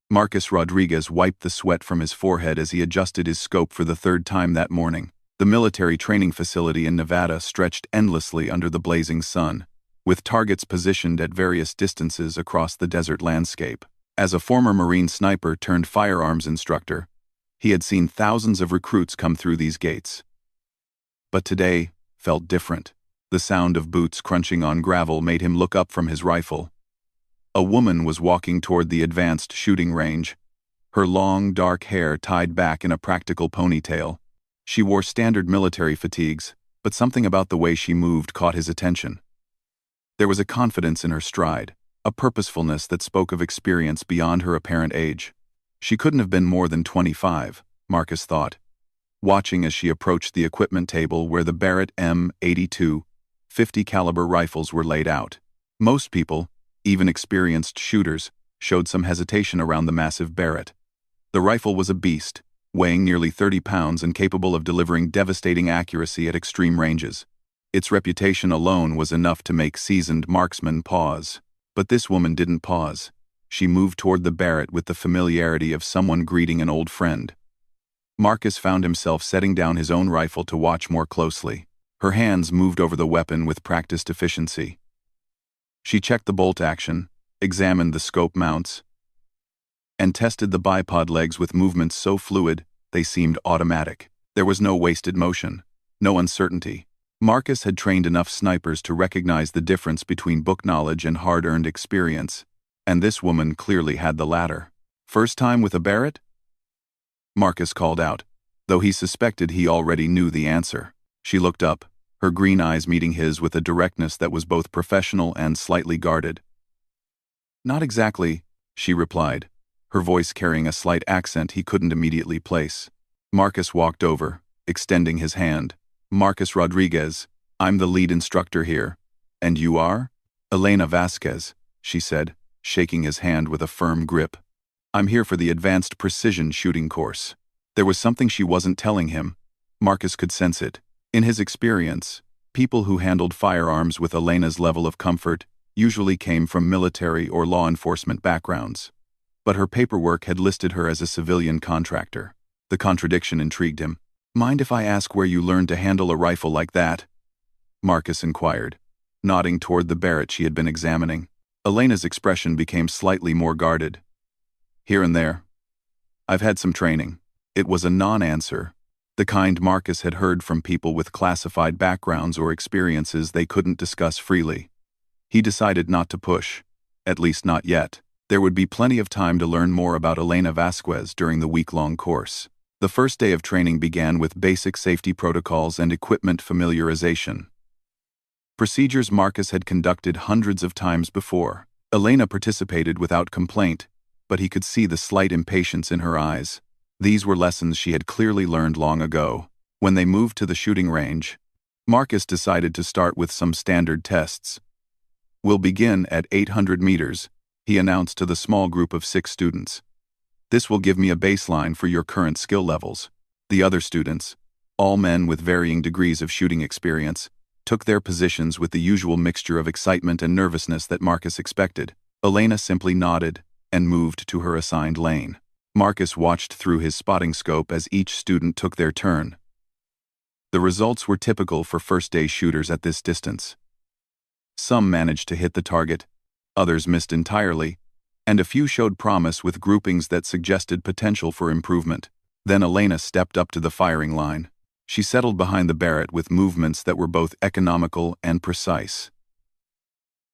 Marcus Rodriguez wiped the sweat from his forehead as he adjusted his scope for the third time that morning. The military training facility in Nevada stretched endlessly under the blazing sun, with targets positioned at various distances across the desert landscape. As a former Marine sniper turned firearms instructor, he had seen thousands of recruits come through these gates. But today felt different. The sound of boots crunching on gravel made him look up from his rifle. A woman was walking toward the advanced shooting range, her long, dark hair tied back in a practical ponytail. She wore standard military fatigues, but something about the way she moved caught his attention. There was a confidence in her stride, a purposefulness that spoke of experience beyond her apparent age. She couldn't have been more than 25, Marcus thought, watching as she approached the equipment table where the Barrett M82 .50 caliber rifles were laid out. Most people, even experienced shooters, showed some hesitation around the massive Barrett. The rifle was a beast, weighing nearly 30 pounds and capable of delivering devastating accuracy at extreme ranges. Its reputation alone was enough to make seasoned marksmen pause. But this woman didn't pause. She moved toward the Barrett with the familiarity of someone greeting an old friend. Marcus found himself setting down his own rifle to watch more closely. Her hands moved over the weapon with practiced efficiency. She checked the bolt action, examined the scope mounts, and tested the bipod legs with movements so fluid they seemed automatic. There was no wasted motion, no uncertainty. Marcus had trained enough snipers to recognize the difference between book knowledge and hard-earned experience, and this woman clearly had the latter. "First time with a Barrett?" Marcus called out, though he suspected he already knew the answer. She looked up, her green eyes meeting his with a directness that was both professional and slightly guarded. "Not exactly," she replied, her voice carrying a slight accent he couldn't immediately place. Marcus walked over, extending his hand. "Marcus Rodriguez, I'm the lead instructor here. And you are?" "Elena Vasquez," she said, shaking his hand with a firm grip. "I'm here for the advanced precision shooting course." There was something she wasn't telling him. Marcus could sense it. In his experience, people who handled firearms with Elena's level of comfort usually came from military or law enforcement backgrounds. But her paperwork had listed her as a civilian contractor. The contradiction intrigued him. "Mind if I ask where you learned to handle a rifle like that?" Marcus inquired, nodding toward the Barrett she had been examining. Elena's expression became slightly more guarded. "Here and there. I've had some training." It was a non-answer, the kind Marcus had heard from people with classified backgrounds or experiences they couldn't discuss freely. He decided not to push, at least not yet. There would be plenty of time to learn more about Elena Vasquez during the week-long course. The first day of training began with basic safety protocols and equipment familiarization. Procedures Marcus had conducted hundreds of times before. Elena participated without complaint, but he could see the slight impatience in her eyes. These were lessons she had clearly learned long ago. When they moved to the shooting range, Marcus decided to start with some standard tests. "We'll begin at 800 meters, he announced to the small group of 6 students. "This will give me a baseline for your current skill levels." The other students, all men with varying degrees of shooting experience, took their positions with the usual mixture of excitement and nervousness that Marcus expected. Elena simply nodded and moved to her assigned lane. Marcus watched through his spotting scope as each student took their turn. The results were typical for first-day shooters at this distance. Some managed to hit the target, others missed entirely, and a few showed promise with groupings that suggested potential for improvement. Then Elena stepped up to the firing line. She settled behind the Barrett with movements that were both economical and precise.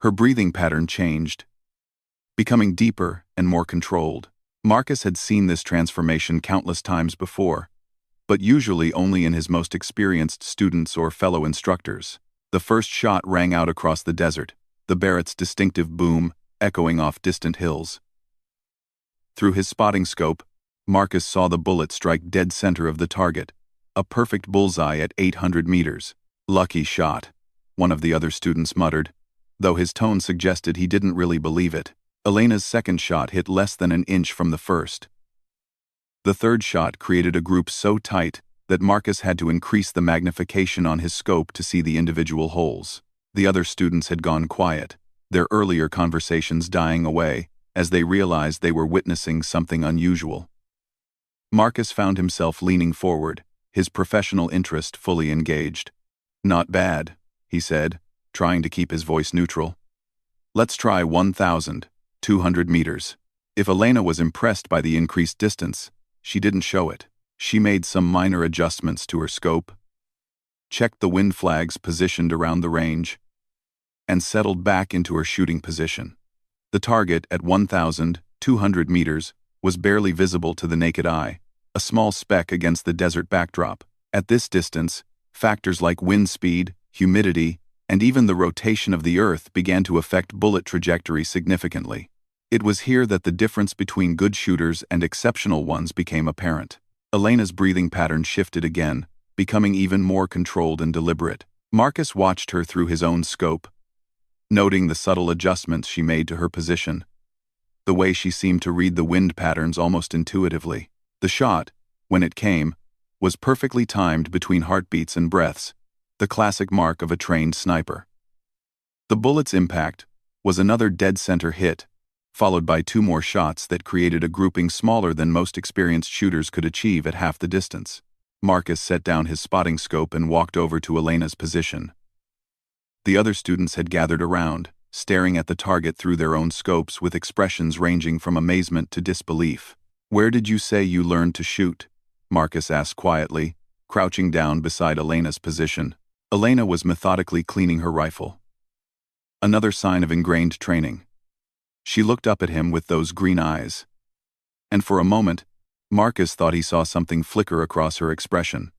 Her breathing pattern changed, becoming deeper and more controlled. Marcus had seen this transformation countless times before, but usually only in his most experienced students or fellow instructors. The first shot rang out across the desert, the Barrett's distinctive boom echoing off distant hills. Through his spotting scope, Marcus saw the bullet strike dead center of the target, a perfect bullseye at 800 meters. "Lucky shot," one of the other students muttered, though his tone suggested he didn't really believe it. Elena's second shot hit less than an inch from the first. The third shot created a group so tight that Marcus had to increase the magnification on his scope to see the individual holes. The other students had gone quiet, their earlier conversations dying away, as they realized they were witnessing something unusual. Marcus found himself leaning forward, his professional interest fully engaged. "Not bad," he said, trying to keep his voice neutral. "Let's try 1,200 meters." If Elena was impressed by the increased distance, she didn't show it. She made some minor adjustments to her scope, checked the wind flags positioned around the range, and settled back into her shooting position. The target at 1,200 meters was barely visible to the naked eye, a small speck against the desert backdrop. At this distance, factors like wind speed, humidity, and even the rotation of the Earth began to affect bullet trajectory significantly. It was here that the difference between good shooters and exceptional ones became apparent. Elena's breathing pattern shifted again, becoming even more controlled and deliberate. Marcus watched her through his own scope, noting the subtle adjustments she made to her position, the way she seemed to read the wind patterns almost intuitively. The shot, when it came, was perfectly timed between heartbeats and breaths, the classic mark of a trained sniper. The bullet's impact was another dead-center hit, followed by 2 more shots that created a grouping smaller than most experienced shooters could achieve at half the distance. Marcus set down his spotting scope and walked over to Elena's position. The other students had gathered around, staring at the target through their own scopes with expressions ranging from amazement to disbelief. "Where did you say you learned to shoot?" Marcus asked quietly, crouching down beside Elena's position. Elena was methodically cleaning her rifle. Another sign of ingrained training. She looked up at him with those green eyes. And for a moment, Marcus thought he saw something flicker across her expression.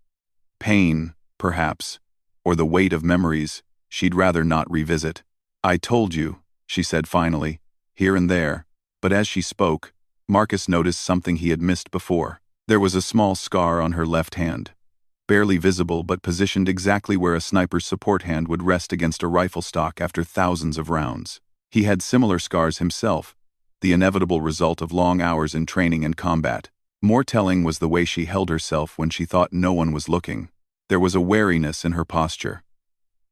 Pain, perhaps, or the weight of memories she'd rather not revisit. "I told you," she said finally, here and there, but as she spoke, Marcus noticed something he had missed before. There was a small scar on her left hand, barely visible but positioned exactly where a sniper's support hand would rest against a rifle stock after thousands of rounds. He had similar scars himself, the inevitable result of long hours in training and combat. More telling was the way she held herself when she thought no one was looking. There was a wariness in her posture,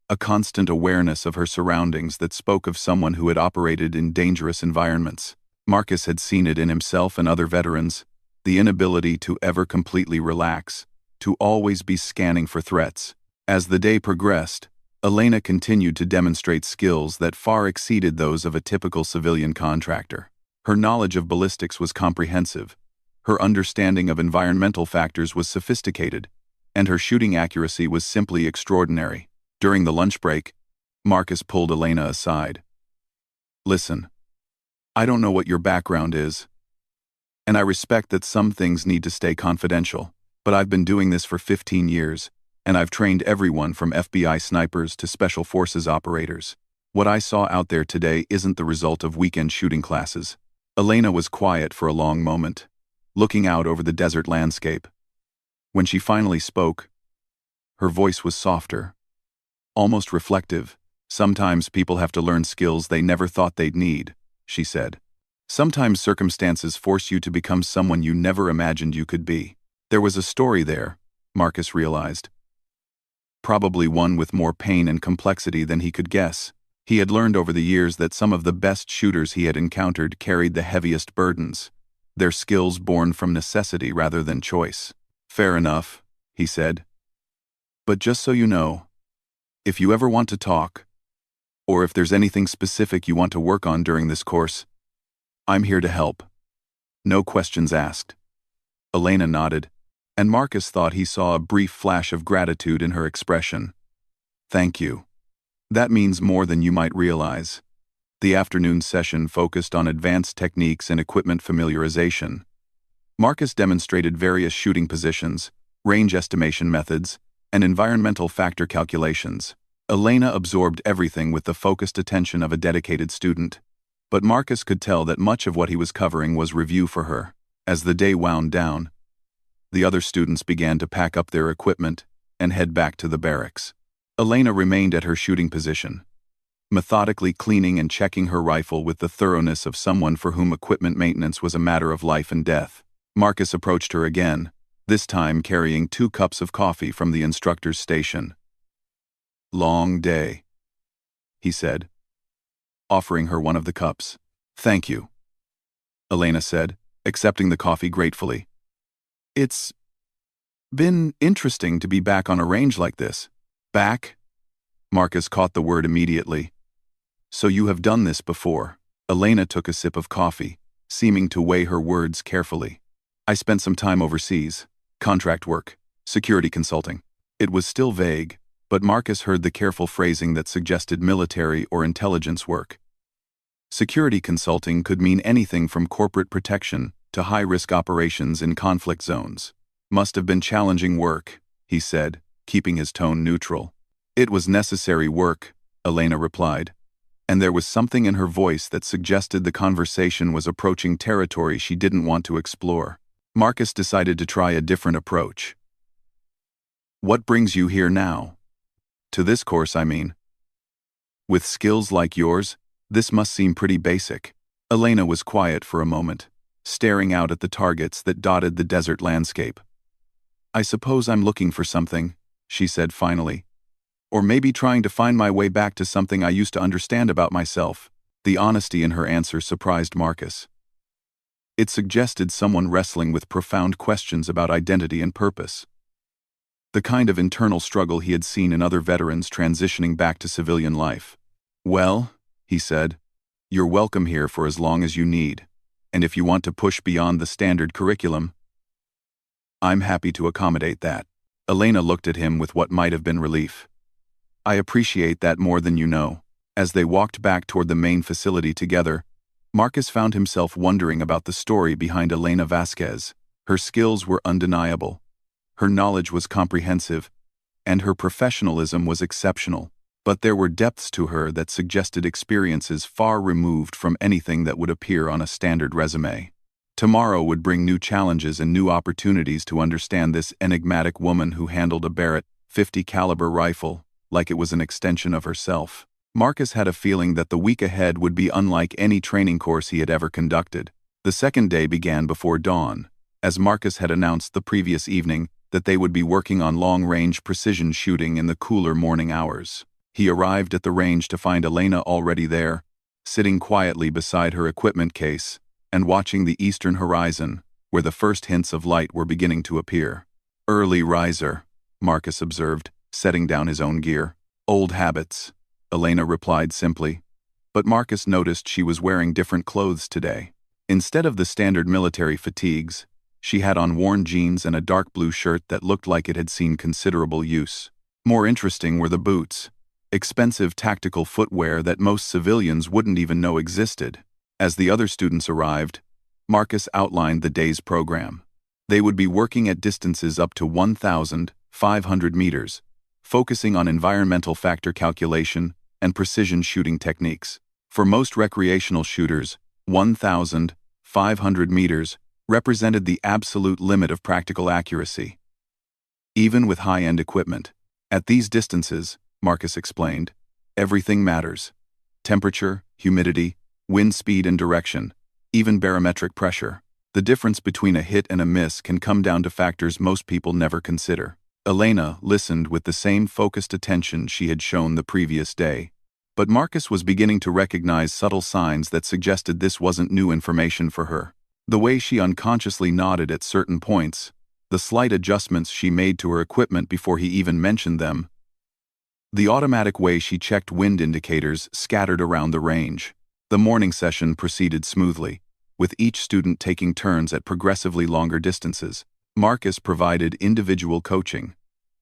a constant awareness of her surroundings that spoke of someone who had operated in dangerous environments. Marcus had seen it in himself and other veterans, the inability to ever completely relax, to always be scanning for threats. As the day progressed, Elena continued to demonstrate skills that far exceeded those of a typical civilian contractor. Her knowledge of ballistics was comprehensive, her understanding of environmental factors was sophisticated, and her shooting accuracy was simply extraordinary. During the lunch break, Marcus pulled Elena aside. "Listen, I don't know what your background is, and I respect that some things need to stay confidential, but I've been doing this for 15 years, and I've trained everyone from FBI snipers to special forces operators. What I saw out there today isn't the result of weekend shooting classes." Elena was quiet for a long moment, looking out over the desert landscape. When she finally spoke, her voice was softer, almost reflective. "Sometimes people have to learn skills they never thought they'd need," she said. "Sometimes circumstances force you to become someone you never imagined you could be." There was a story there, Marcus realized. Probably one with more pain and complexity than he could guess. He had learned over the years that some of the best shooters he had encountered carried the heaviest burdens, their skills born from necessity rather than choice. "Fair enough," he said. "But just so you know, if you ever want to talk, or if there's anything specific you want to work on during this course, I'm here to help. No questions asked." Elena nodded, and Marcus thought he saw a brief flash of gratitude in her expression. "Thank you. That means more than you might realize." The afternoon session focused on advanced techniques and equipment familiarization. Marcus demonstrated various shooting positions, range estimation methods, and environmental factor calculations. Elena absorbed everything with the focused attention of a dedicated student, but Marcus could tell that much of what he was covering was review for her. As the day wound down, the other students began to pack up their equipment and head back to the barracks. Elena remained at her shooting position, methodically cleaning and checking her rifle with the thoroughness of someone for whom equipment maintenance was a matter of life and death. Marcus approached her again, this time carrying 2 cups of coffee from the instructor's station. "Long day," he said, offering her one of the cups. "Thank you." Elena said, accepting the coffee gratefully. It's been interesting to be back on a range like this. Back? Marcus caught the word immediately. So you have done this before. Elena took a sip of coffee, seeming to weigh her words carefully. I spent some time overseas. Contract work. Security consulting. It was still vague, but Marcus heard the careful phrasing that suggested military or intelligence work. Security consulting could mean anything from corporate protection to high-risk operations in conflict zones. Must have been challenging work, he said, keeping his tone neutral. It was necessary work, Elena replied, and there was something in her voice that suggested the conversation was approaching territory she didn't want to explore. Marcus decided to try a different approach. What brings you here now? To this course, I mean. With skills like yours, this must seem pretty basic. Elena was quiet for a moment, staring out at the targets that dotted the desert landscape. I suppose I'm looking for something, she said finally. Or maybe trying to find my way back to something I used to understand about myself. The honesty in her answer surprised Marcus. It suggested someone wrestling with profound questions about identity and purpose. The kind of internal struggle he had seen in other veterans transitioning back to civilian life. Well, he said, you're welcome here for as long as you need, and if you want to push beyond the standard curriculum, I'm happy to accommodate that. Elena looked at him with what might have been relief. I appreciate that more than you know. As they walked back toward the main facility together, Marcus found himself wondering about the story behind Elena Vasquez. Her skills were undeniable. Her knowledge was comprehensive, and her professionalism was exceptional. But there were depths to her that suggested experiences far removed from anything that would appear on a standard resume. Tomorrow would bring new challenges and new opportunities to understand this enigmatic woman who handled a Barrett .50 caliber rifle like it was an extension of herself. Marcus had a feeling that the week ahead would be unlike any training course he had ever conducted. The second day began before dawn, as Marcus had announced the previous evening that they would be working on long-range precision shooting in the cooler morning hours. He arrived at the range to find Elena already there, sitting quietly beside her equipment case and watching the eastern horizon, where the first hints of light were beginning to appear. Early riser, Marcus observed, setting down his own gear. Old habits, Elena replied simply, but Marcus noticed she was wearing different clothes today. Instead of the standard military fatigues, she had on worn jeans and a dark blue shirt that looked like it had seen considerable use. More interesting were the boots, expensive tactical footwear that most civilians wouldn't even know existed. As the other students arrived, Marcus outlined the day's program. They would be working at distances up to 1,500 meters, focusing on environmental factor calculation and precision shooting techniques. For most recreational shooters, 1,500 meters represented the absolute limit of practical accuracy. Even with high-end equipment, at these distances, Marcus explained, everything matters. Temperature, humidity, wind speed and direction, even barometric pressure. The difference between a hit and a miss can come down to factors most people never consider. Elena listened with the same focused attention she had shown the previous day, but Marcus was beginning to recognize subtle signs that suggested this wasn't new information for her. The way she unconsciously nodded at certain points, the slight adjustments she made to her equipment before he even mentioned them, the automatic way she checked wind indicators scattered around the range. The morning session proceeded smoothly, with each student taking turns at progressively longer distances. Marcus provided individual coaching,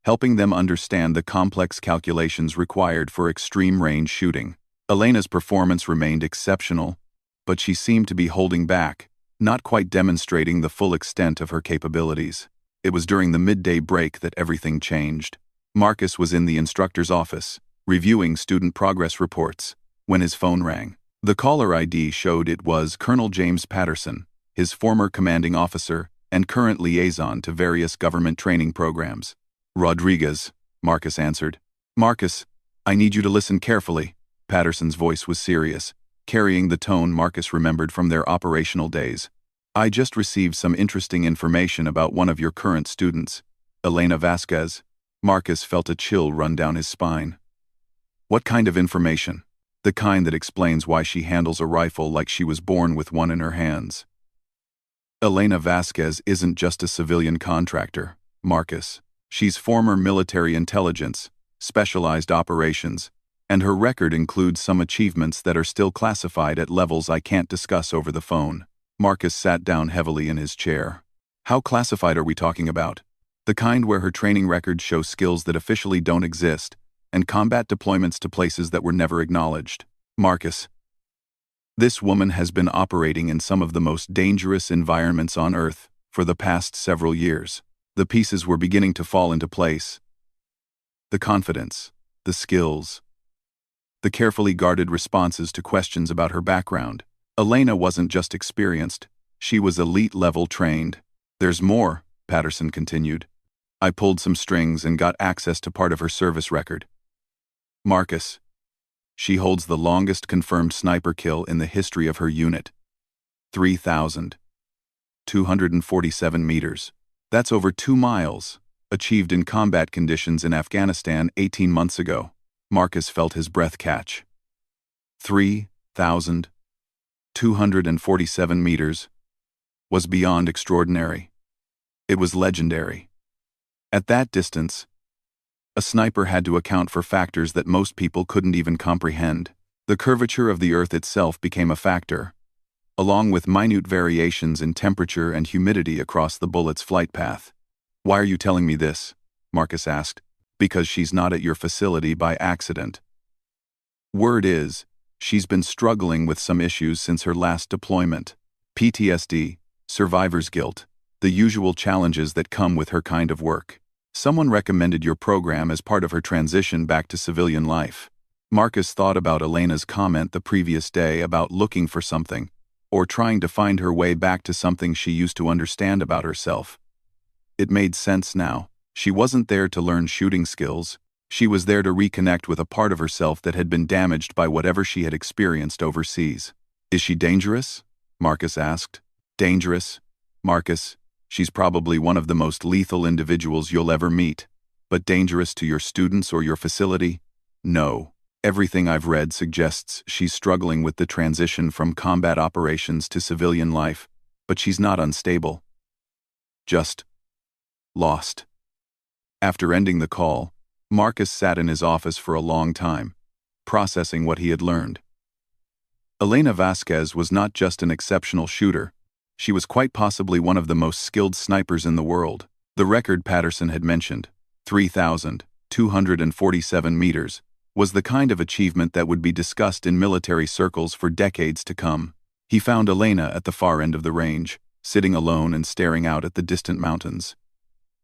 helping them understand the complex calculations required for extreme range shooting. Elena's performance remained exceptional, but she seemed to be holding back, not quite demonstrating the full extent of her capabilities. It was during the midday break that everything changed. Marcus was in the instructor's office, reviewing student progress reports, when his phone rang. The caller ID showed it was Colonel James Patterson, his former commanding officer and current liaison to various government training programs. Rodriguez, Marcus answered. Marcus, I need you to listen carefully. Patterson's voice was serious, carrying the tone Marcus remembered from their operational days. I just received some interesting information about one of your current students, Elena Vasquez. Marcus felt a chill run down his spine. What kind of information? The kind that explains why she handles a rifle like she was born with one in her hands. Elena Vasquez isn't just a civilian contractor, Marcus. She's former military intelligence, specialized operations, and her record includes some achievements that are still classified at levels I can't discuss over the phone. Marcus sat down heavily in his chair. How classified are we talking about? The kind where her training records show skills that officially don't exist, and combat deployments to places that were never acknowledged. Marcus. This woman has been operating in some of the most dangerous environments on Earth for the past several years. The pieces were beginning to fall into place. The confidence, the skills, the carefully guarded responses to questions about her background. Elena wasn't just experienced, she was elite-level trained. There's more, Patterson continued. I pulled some strings and got access to part of her service record. Marcus. She holds the longest confirmed sniper kill in the history of her unit. 3,247 meters. That's over 2 miles, achieved in combat conditions in Afghanistan 18 months ago. Marcus felt his breath catch. 3,247 meters was beyond extraordinary. It was legendary. At that distance, a sniper had to account for factors that most people couldn't even comprehend. The curvature of the Earth itself became a factor, along with minute variations in temperature and humidity across the bullet's flight path. Why are you telling me this? Marcus asked. Because she's not at your facility by accident. Word is, she's been struggling with some issues since her last deployment. PTSD, survivor's guilt, the usual challenges that come with her kind of work. Someone recommended your program as part of her transition back to civilian life. Marcus thought about Elena's comment the previous day about looking for something, or trying to find her way back to something she used to understand about herself. It made sense now. She wasn't there to learn shooting skills. She was there to reconnect with a part of herself that had been damaged by whatever she had experienced overseas. Is she dangerous? Marcus asked. Dangerous? Marcus, she's probably one of the most lethal individuals you'll ever meet. But dangerous to your students or your facility? No. Everything I've read suggests she's struggling with the transition from combat operations to civilian life, but she's not unstable. Just lost. After ending the call, Marcus sat in his office for a long time, processing what he had learned. Elena Vasquez was not just an exceptional shooter, she was quite possibly one of the most skilled snipers in the world. The record Patterson had mentioned, 3,247 meters, was the kind of achievement that would be discussed in military circles for decades to come. He found Elena at the far end of the range, sitting alone and staring out at the distant mountains.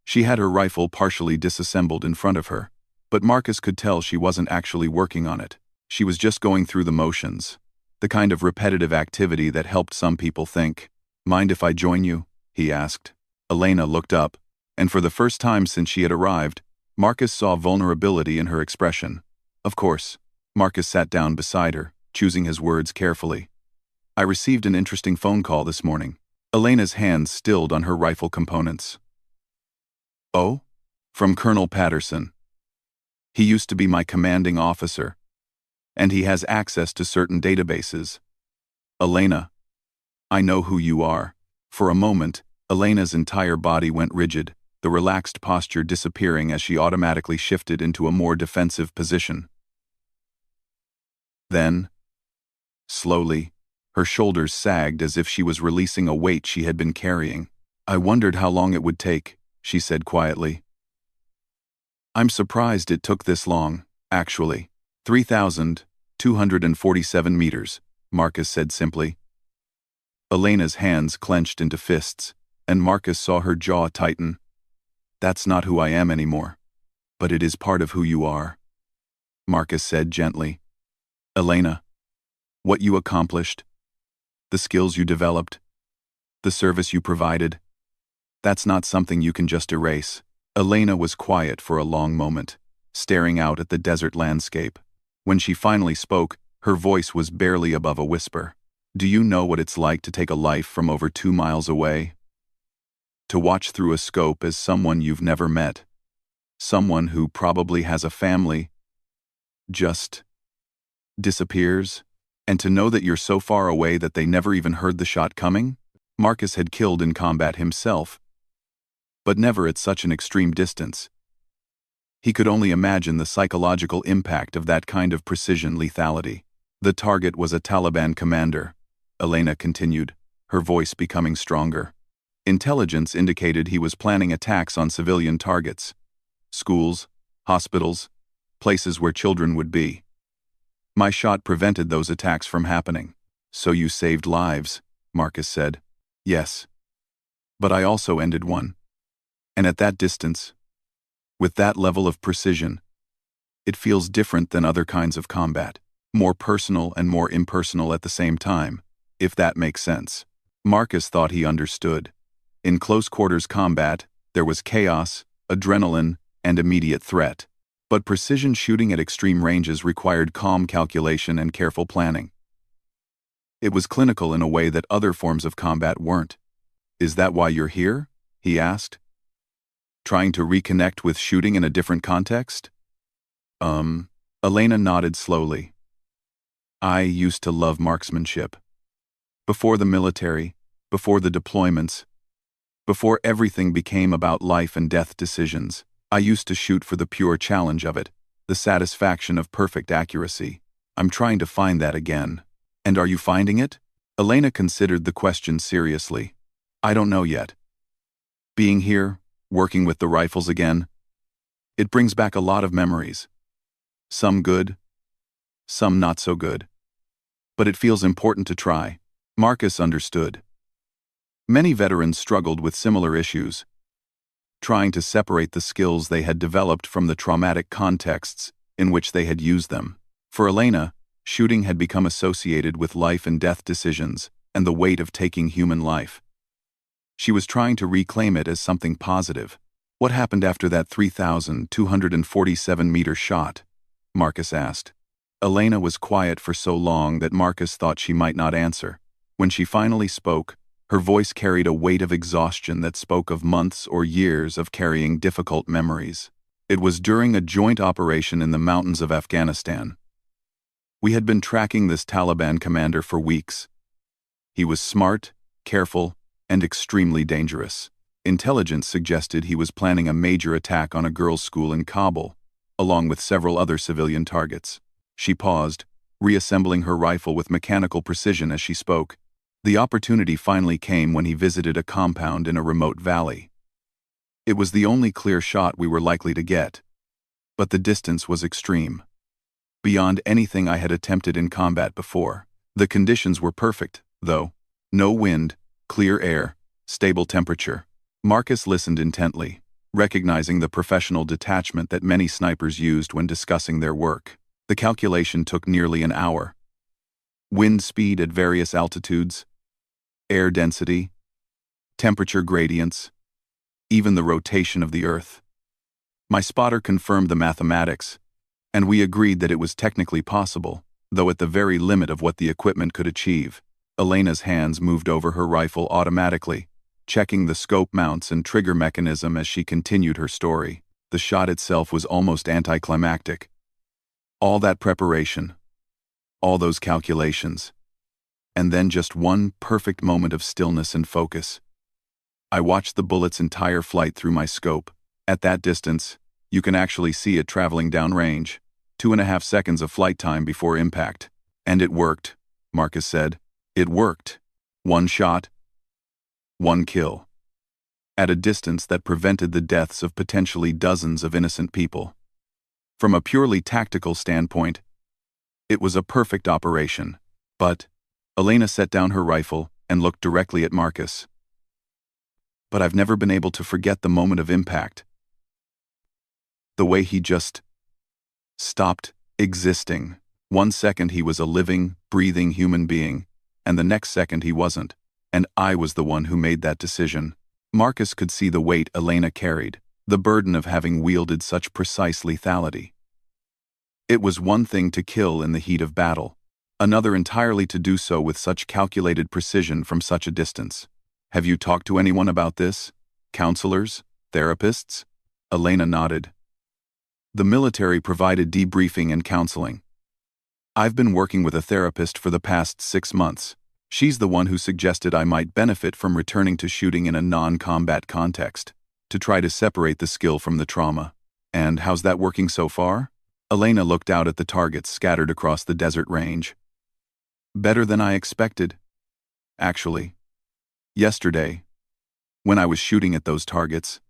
She had her rifle partially disassembled in front of her, but Marcus could tell she wasn't actually working on it. She was just going through the motions, the kind of repetitive activity that helped some people think. Mind if I join you? He asked. Elena looked up, and for the first time since she had arrived, Marcus saw vulnerability in her expression. Of course. Marcus sat down beside her, choosing his words carefully. I received an interesting phone call this morning. Elena's hands stilled on her rifle components. Oh? From Colonel Patterson. He used to be my commanding officer, and he has access to certain databases. Elena, I know who you are. For a moment, Elena's entire body went rigid, the relaxed posture disappearing as she automatically shifted into a more defensive position. Then, slowly, her shoulders sagged as if she was releasing a weight she had been carrying. I wondered how long it would take, she said quietly. I'm surprised it took this long, actually. 3,247 meters, Marcus said simply. Elena's hands clenched into fists, and Marcus saw her jaw tighten. That's not who I am anymore. But it is part of who you are, Marcus said gently. Elena, what you accomplished, the skills you developed, the service you provided, that's not something you can just erase. Elena was quiet for a long moment, staring out at the desert landscape. When she finally spoke, her voice was barely above a whisper. Do you know what it's like to take a life from over 2 miles away? To watch through a scope as someone you've never met, someone who probably has a family, just disappears, and to know that you're so far away that they never even heard the shot coming? Marcus had killed in combat himself, but never at such an extreme distance. He could only imagine the psychological impact of that kind of precision lethality. The target was a Taliban commander, Elena continued, her voice becoming stronger. Intelligence indicated he was planning attacks on civilian targets. Schools, hospitals, places where children would be. My shot prevented those attacks from happening. So you saved lives, Marcus said. Yes. But I also ended one. And at that distance, with that level of precision, it feels different than other kinds of combat. More personal and more impersonal at the same time, if that makes sense. Marcus thought he understood. In close-quarters combat, there was chaos, adrenaline, and immediate threat. But precision shooting at extreme ranges required calm calculation and careful planning. It was clinical in a way that other forms of combat weren't. Is that why you're here? He asked. Trying to reconnect with shooting in a different context? Elena nodded slowly. I used to love marksmanship. Before the military, before the deployments, before everything became about life and death decisions, I used to shoot for the pure challenge of it, the satisfaction of perfect accuracy. I'm trying to find that again. And are you finding it? Elena considered the question seriously. I don't know yet. Being here, working with the rifles again, it brings back a lot of memories. Some good, some not so good. But it feels important to try. Marcus understood. Many veterans struggled with similar issues, trying to separate the skills they had developed from the traumatic contexts in which they had used them. For Elena, shooting had become associated with life and death decisions and the weight of taking human life. She was trying to reclaim it as something positive. What happened after that 3,247-meter shot? Marcus asked. Elena was quiet for so long that Marcus thought she might not answer. When she finally spoke, her voice carried a weight of exhaustion that spoke of months or years of carrying difficult memories. It was during a joint operation in the mountains of Afghanistan. We had been tracking this Taliban commander for weeks. He was smart, careful, and extremely dangerous. Intelligence suggested he was planning a major attack on a girls' school in Kabul, along with several other civilian targets. She paused, reassembling her rifle with mechanical precision as she spoke. The opportunity finally came when he visited a compound in a remote valley. It was the only clear shot we were likely to get. But the distance was extreme. Beyond anything I had attempted in combat before. The conditions were perfect, though. No wind, clear air, stable temperature. Marcus listened intently, recognizing the professional detachment that many snipers used when discussing their work. The calculation took nearly an hour. Wind speed at various altitudes, air density, temperature gradients, even the rotation of the Earth. My spotter confirmed the mathematics, and we agreed that it was technically possible, though at the very limit of what the equipment could achieve. Elena's hands moved over her rifle automatically, checking the scope mounts and trigger mechanism as she continued her story. The shot itself was almost anticlimactic. All that preparation, all those calculations, and then just one perfect moment of stillness and focus. I watched the bullet's entire flight through my scope. At that distance, you can actually see it traveling downrange, 2.5 seconds of flight time before impact. And it worked, Marcus said. It worked. One shot, one kill. At a distance that prevented the deaths of potentially dozens of innocent people. From a purely tactical standpoint, it was a perfect operation. But Elena set down her rifle and looked directly at Marcus. But I've never been able to forget the moment of impact. The way he just stopped existing. 1 second he was a living, breathing human being, and the next second he wasn't. And I was the one who made that decision. Marcus could see the weight Elena carried, the burden of having wielded such precise lethality. It was one thing to kill in the heat of battle, another entirely to do so with such calculated precision from such a distance. Have you talked to anyone about this? Counselors? Therapists? Elena nodded. The military provided debriefing and counseling. I've been working with a therapist for the past 6 months. She's the one who suggested I might benefit from returning to shooting in a non-combat context, to try to separate the skill from the trauma. And how's that working so far? Elena looked out at the targets scattered across the desert range. Better than I expected. Actually, yesterday, when I was shooting at those targets,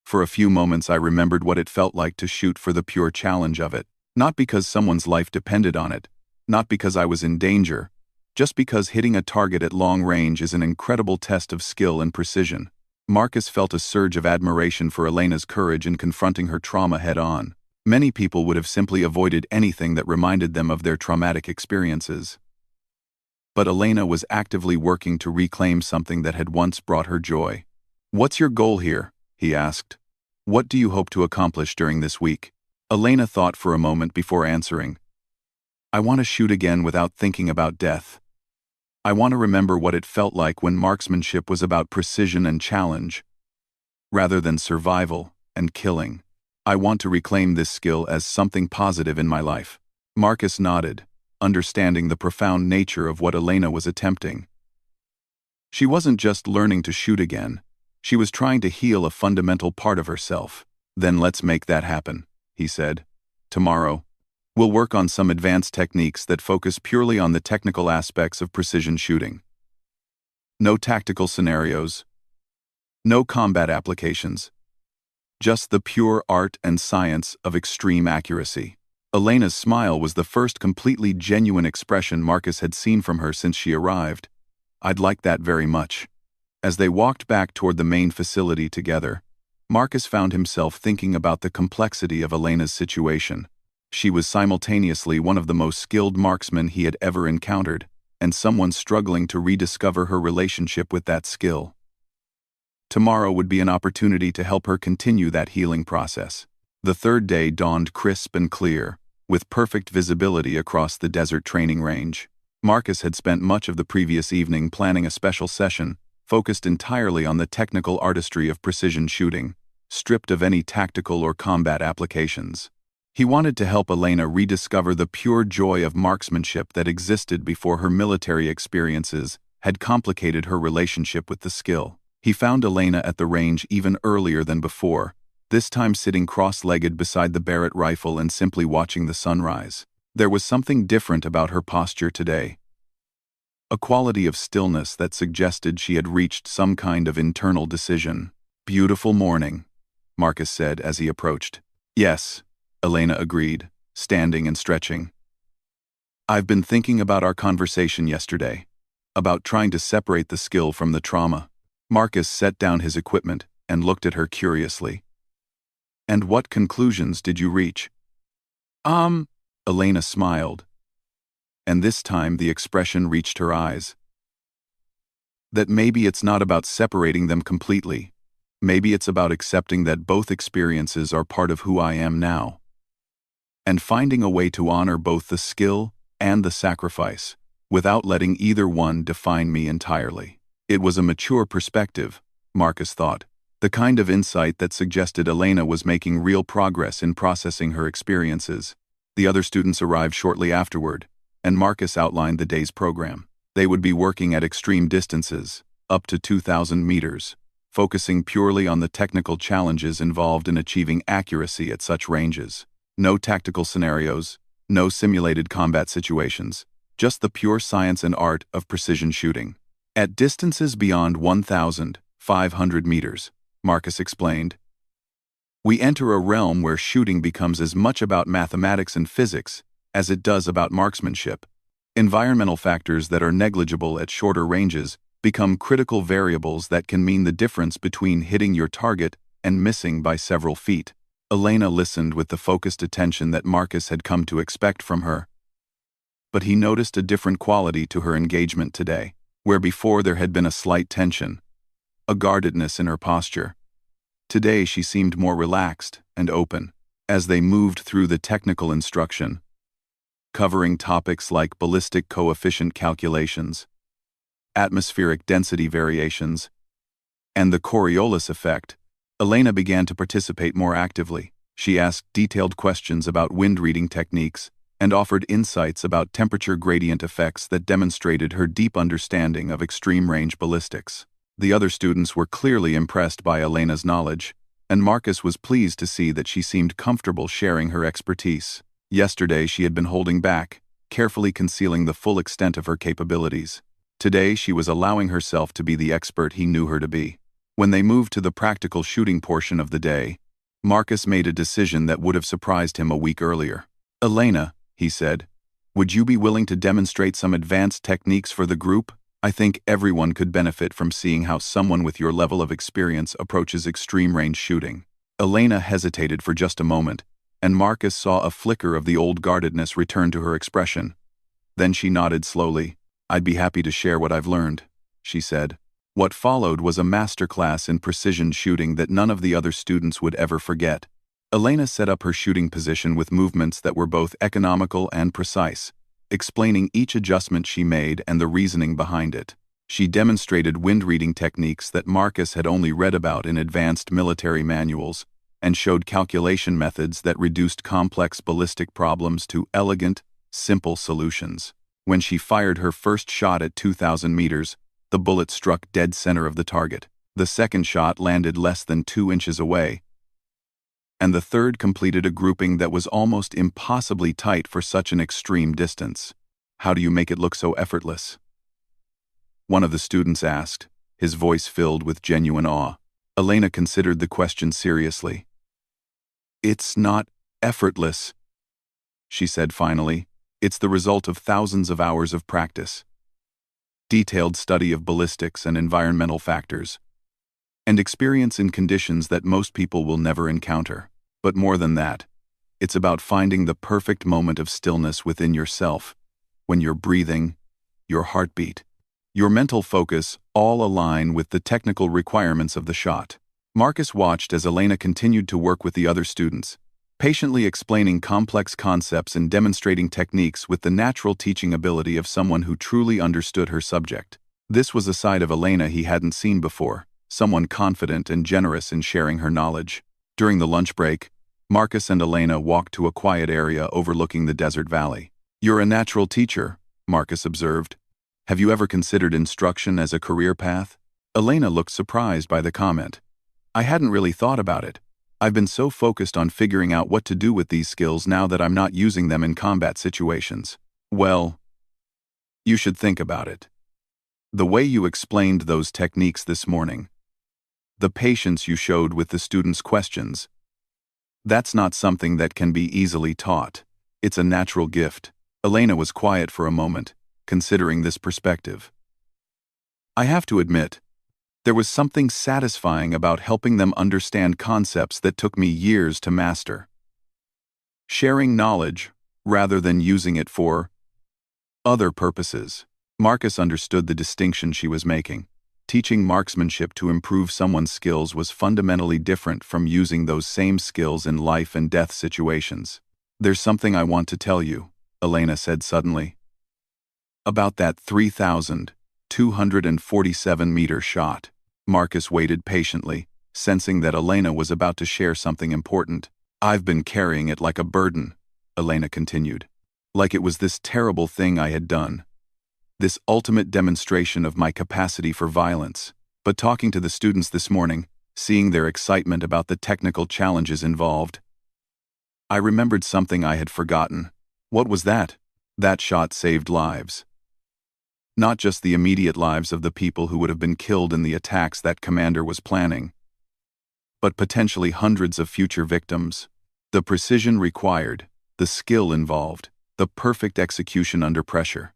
for a few moments I remembered what it felt like to shoot for the pure challenge of it. Not because someone's life depended on it, not because I was in danger, just because hitting a target at long range is an incredible test of skill and precision. Marcus felt a surge of admiration for Elena's courage in confronting her trauma head-on. Many people would have simply avoided anything that reminded them of their traumatic experiences. But Elena was actively working to reclaim something that had once brought her joy. "What's your goal here?" he asked. "What do you hope to accomplish during this week?" Elena thought for a moment before answering. "I want to shoot again without thinking about death. I want to remember what it felt like when marksmanship was about precision and challenge, rather than survival and killing. I want to reclaim this skill as something positive in my life." Marcus nodded, understanding the profound nature of what Elena was attempting. She wasn't just learning to shoot again, she was trying to heal a fundamental part of herself. "Then let's make that happen," he said. "Tomorrow, we'll work on some advanced techniques that focus purely on the technical aspects of precision shooting. No tactical scenarios, no combat applications, just the pure art and science of extreme accuracy." Elena's smile was the first completely genuine expression Marcus had seen from her since she arrived. "I'd like that very much." As they walked back toward the main facility together, Marcus found himself thinking about the complexity of Elena's situation. She was simultaneously one of the most skilled marksmen he had ever encountered, and someone struggling to rediscover her relationship with that skill. Tomorrow would be an opportunity to help her continue that healing process. The third day dawned crisp and clear, with perfect visibility across the desert training range. Marcus had spent much of the previous evening planning a special session, focused entirely on the technical artistry of precision shooting, stripped of any tactical or combat applications. He wanted to help Elena rediscover the pure joy of marksmanship that existed before her military experiences had complicated her relationship with the skill. He found Elena at the range even earlier than before, this time sitting cross-legged beside the Barrett rifle and simply watching the sunrise. There was something different about her posture today. A quality of stillness that suggested she had reached some kind of internal decision. "Beautiful morning," Marcus said as he approached. "Yes," Elena agreed, standing and stretching. "I've been thinking about our conversation yesterday, about trying to separate the skill from the trauma." Marcus set down his equipment and looked at her curiously. "And what conclusions did you reach?" Elena smiled, and this time the expression reached her eyes. "That maybe it's not about separating them completely. Maybe it's about accepting that both experiences are part of who I am now, and finding a way to honor both the skill and the sacrifice, without letting either one define me entirely." It was a mature perspective, Marcus thought, the kind of insight that suggested Elena was making real progress in processing her experiences. The other students arrived shortly afterward, and Marcus outlined the day's program. They would be working at extreme distances, up to 2,000 meters, focusing purely on the technical challenges involved in achieving accuracy at such ranges. No tactical scenarios, no simulated combat situations, just the pure science and art of precision shooting. At distances beyond 1,500 meters, Marcus explained, we enter a realm where shooting becomes as much about mathematics and physics as it does about marksmanship. Environmental factors that are negligible at shorter ranges become critical variables that can mean the difference between hitting your target and missing by several feet. Elena listened with the focused attention that Marcus had come to expect from her. But he noticed a different quality to her engagement today, where before there had been a slight tension, a guardedness in her posture. Today she seemed more relaxed and open, as they moved through the technical instruction, covering topics like ballistic coefficient calculations, atmospheric density variations, and the Coriolis effect. Elena began to participate more actively. She asked detailed questions about wind reading techniques and offered insights about temperature gradient effects that demonstrated her deep understanding of extreme-range ballistics. The other students were clearly impressed by Elena's knowledge, and Marcus was pleased to see that she seemed comfortable sharing her expertise. Yesterday she had been holding back, carefully concealing the full extent of her capabilities. Today she was allowing herself to be the expert he knew her to be. When they moved to the practical shooting portion of the day, Marcus made a decision that would have surprised him a week earlier. "Elena," he said, "would you be willing to demonstrate some advanced techniques for the group? I think everyone could benefit from seeing how someone with your level of experience approaches extreme-range shooting." Elena hesitated for just a moment, and Marcus saw a flicker of the old guardedness return to her expression. Then she nodded slowly. "I'd be happy to share what I've learned," she said. What followed was a masterclass in precision shooting that none of the other students would ever forget. Elena set up her shooting position with movements that were both economical and precise, explaining each adjustment she made and the reasoning behind it. She demonstrated wind-reading techniques that Marcus had only read about in advanced military manuals, and showed calculation methods that reduced complex ballistic problems to elegant, simple solutions. When she fired her first shot at 2,000 meters, the bullet struck dead center of the target. The second shot landed less than 2 inches away, and the third completed a grouping that was almost impossibly tight for such an extreme distance. "How do you make it look so effortless?" one of the students asked, his voice filled with genuine awe. Elena considered the question seriously. "It's not effortless," she said finally. "It's the result of thousands of hours of practice, detailed study of ballistics and environmental factors, and experience in conditions that most people will never encounter. But more than that, it's about finding the perfect moment of stillness within yourself, when your breathing, your heartbeat, your mental focus all align with the technical requirements of the shot." Marcus watched as Elena continued to work with the other students, patiently explaining complex concepts and demonstrating techniques with the natural teaching ability of someone who truly understood her subject. This was a side of Elena he hadn't seen before, someone confident and generous in sharing her knowledge. During the lunch break, Marcus and Elena walked to a quiet area overlooking the desert valley. "You're a natural teacher," Marcus observed. "Have you ever considered instruction as a career path?" Elena looked surprised by the comment. "I hadn't really thought about it. I've been so focused on figuring out what to do with these skills now that I'm not using them in combat situations." "Well, you should think about it. The way you explained those techniques this morning, the patience you showed with the students' questions, that's not something that can be easily taught. It's a natural gift." Elena was quiet for a moment, considering this perspective. "I have to admit, there was something satisfying about helping them understand concepts that took me years to master. Sharing knowledge, rather than using it for other purposes." Marcus understood the distinction she was making. Teaching marksmanship to improve someone's skills was fundamentally different from using those same skills in life and death situations. "There's something I want to tell you," Elena said suddenly. "About that 3,247-meter shot." Marcus waited patiently, sensing that Elena was about to share something important. "I've been carrying it like a burden," Elena continued. "Like it was this terrible thing I had done. This ultimate demonstration of my capacity for violence. But talking to the students this morning, seeing their excitement about the technical challenges involved, I remembered something I had forgotten." "What was that?" "That shot saved lives. Not just the immediate lives of the people who would have been killed in the attacks that commander was planning, but potentially hundreds of future victims. The precision required, the skill involved, the perfect execution under pressure.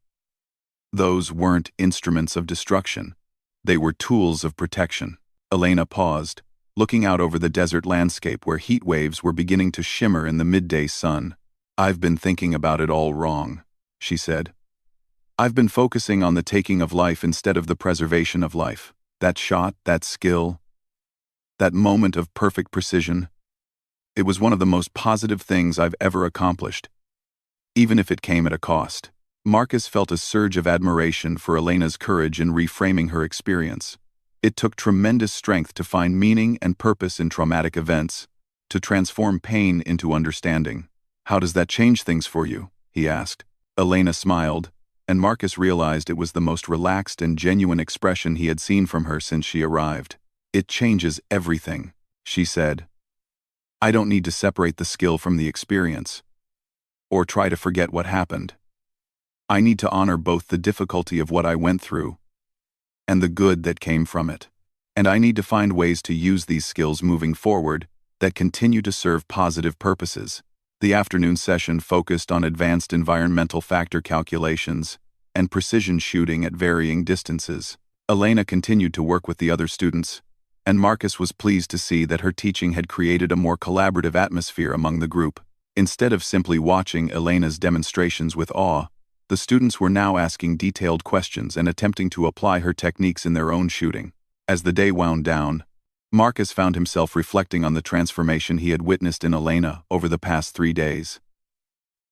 Those weren't instruments of destruction. They were tools of protection." Elena paused, looking out over the desert landscape where heat waves were beginning to shimmer in the midday sun. "I've been thinking about it all wrong," she said. "I've been focusing on the taking of life instead of the preservation of life. That shot, that skill, that moment of perfect precision, it was one of the most positive things I've ever accomplished, even if it came at a cost." Marcus felt a surge of admiration for Elena's courage in reframing her experience. It took tremendous strength to find meaning and purpose in traumatic events, to transform pain into understanding. "How does that change things for you?" he asked. Elena smiled, and Marcus realized it was the most relaxed and genuine expression he had seen from her since she arrived. It changes everything, she said. I don't need to separate the skill from the experience, or try to forget what happened. I need to honor both the difficulty of what I went through and the good that came from it. And I need to find ways to use these skills moving forward that continue to serve positive purposes. The afternoon session focused on advanced environmental factor calculations and precision shooting at varying distances. Elena continued to work with the other students, and Marcus was pleased to see that her teaching had created a more collaborative atmosphere among the group. Instead of simply watching Elena's demonstrations with awe, the students were now asking detailed questions and attempting to apply her techniques in their own shooting. As the day wound down, Marcus found himself reflecting on the transformation he had witnessed in Elena over the past 3 days.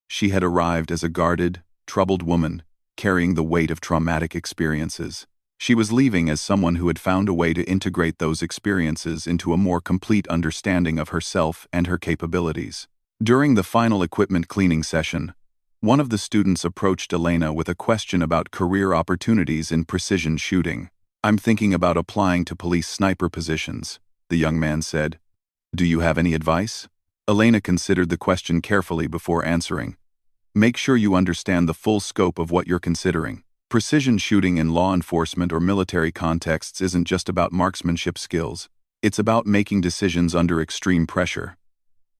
She had arrived as a guarded, troubled woman, carrying the weight of traumatic experiences. She was leaving as someone who had found a way to integrate those experiences into a more complete understanding of herself and her capabilities. During the final equipment cleaning session, one of the students approached Elena with a question about career opportunities in precision shooting. I'm thinking about applying to police sniper positions, the young man said. Do you have any advice? Elena considered the question carefully before answering. Make sure you understand the full scope of what you're considering. Precision shooting in law enforcement or military contexts isn't just about marksmanship skills. It's about making decisions under extreme pressure,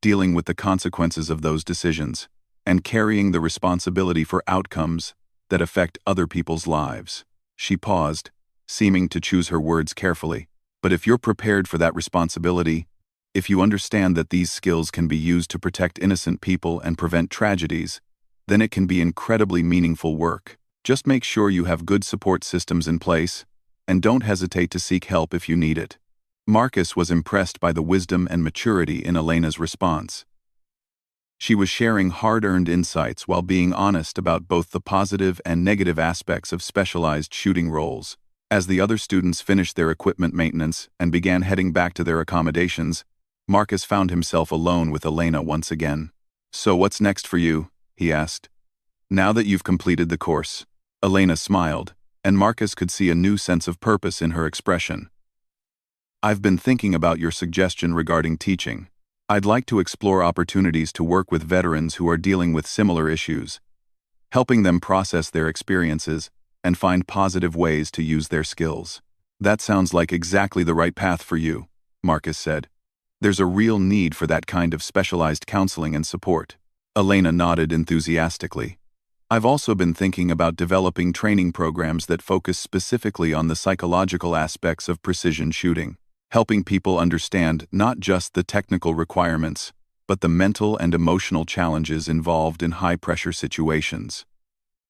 dealing with the consequences of those decisions, and carrying the responsibility for outcomes that affect other people's lives. She paused, seeming to choose her words carefully. But if you're prepared for that responsibility, if you understand that these skills can be used to protect innocent people and prevent tragedies, then it can be incredibly meaningful work. Just make sure you have good support systems in place, and don't hesitate to seek help if you need it. Marcus was impressed by the wisdom and maturity in Elena's response. She was sharing hard-earned insights while being honest about both the positive and negative aspects of specialized shooting roles. As the other students finished their equipment maintenance and began heading back to their accommodations, Marcus found himself alone with Elena once again. So what's next for you? He asked. Now that you've completed the course. Elena smiled, and Marcus could see a new sense of purpose in her expression. I've been thinking about your suggestion regarding teaching. I'd like to explore opportunities to work with veterans who are dealing with similar issues, helping them process their experiences and find positive ways to use their skills. That sounds like exactly the right path for you, Marcus said. There's a real need for that kind of specialized counseling and support. Elena nodded enthusiastically. I've also been thinking about developing training programs that focus specifically on the psychological aspects of precision shooting, helping people understand not just the technical requirements, but the mental and emotional challenges involved in high-pressure situations.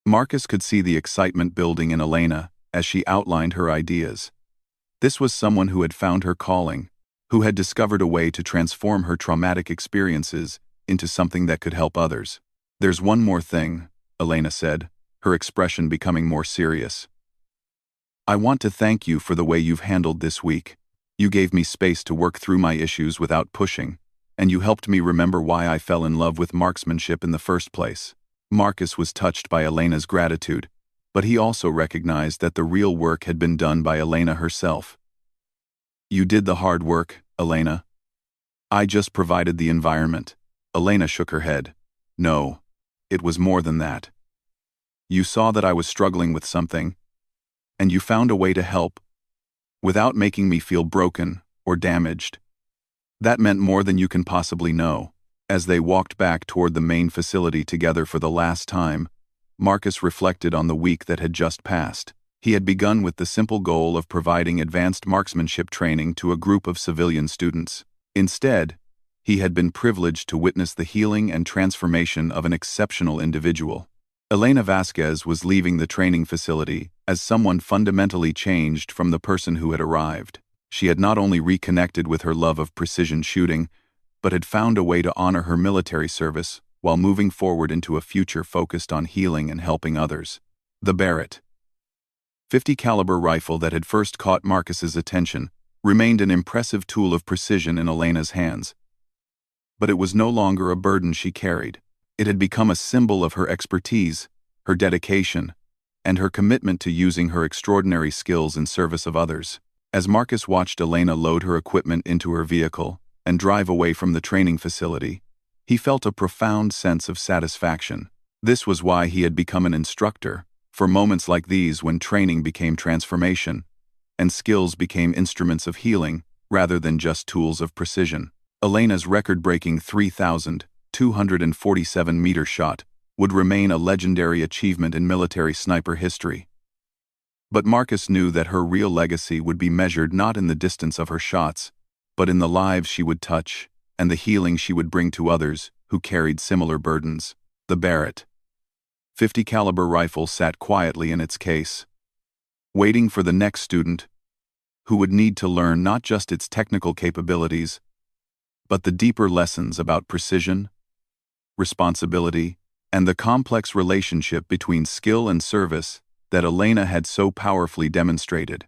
Marcus could see the excitement building in Elena as she outlined her ideas. This was someone who had found her calling, who had discovered a way to transform her traumatic experiences into something that could help others. There's one more thing, Elena said, her expression becoming more serious. I want to thank you for the way you've handled this week. You gave me space to work through my issues without pushing, and you helped me remember why I fell in love with marksmanship in the first place. Marcus was touched by Elena's gratitude, but he also recognized that the real work had been done by Elena herself. You did the hard work, Elena. I just provided the environment. Elena shook her head. No, it was more than that. You saw that I was struggling with something, and you found a way to help, without making me feel broken or damaged. That meant more than you can possibly know. As they walked back toward the main facility together for the last time, Marcus reflected on the week that had just passed. He had begun with the simple goal of providing advanced marksmanship training to a group of civilian students. Instead, he had been privileged to witness the healing and transformation of an exceptional individual. Elena Vasquez was leaving the training facility as someone fundamentally changed from the person who had arrived. She had not only reconnected with her love of precision shooting, but had found a way to honor her military service while moving forward into a future focused on healing and helping others. The Barrett .50 caliber rifle that had first caught Marcus's attention remained an impressive tool of precision in Elena's hands. But it was no longer a burden she carried. It had become a symbol of her expertise, her dedication, and her commitment to using her extraordinary skills in service of others. As Marcus watched Elena load her equipment into her vehicle and drive away from the training facility, he felt a profound sense of satisfaction. This was why he had become an instructor, for moments like these when training became transformation, and skills became instruments of healing rather than just tools of precision. Elena's record-breaking 3,247-meter shot would remain a legendary achievement in military sniper history. But Marcus knew that her real legacy would be measured not in the distance of her shots, but in the lives she would touch and the healing she would bring to others who carried similar burdens. The Barrett .50 caliber rifle sat quietly in its case, waiting for the next student who would need to learn not just its technical capabilities, but the deeper lessons about precision, responsibility, and the complex relationship between skill and service that Elena had so powerfully demonstrated.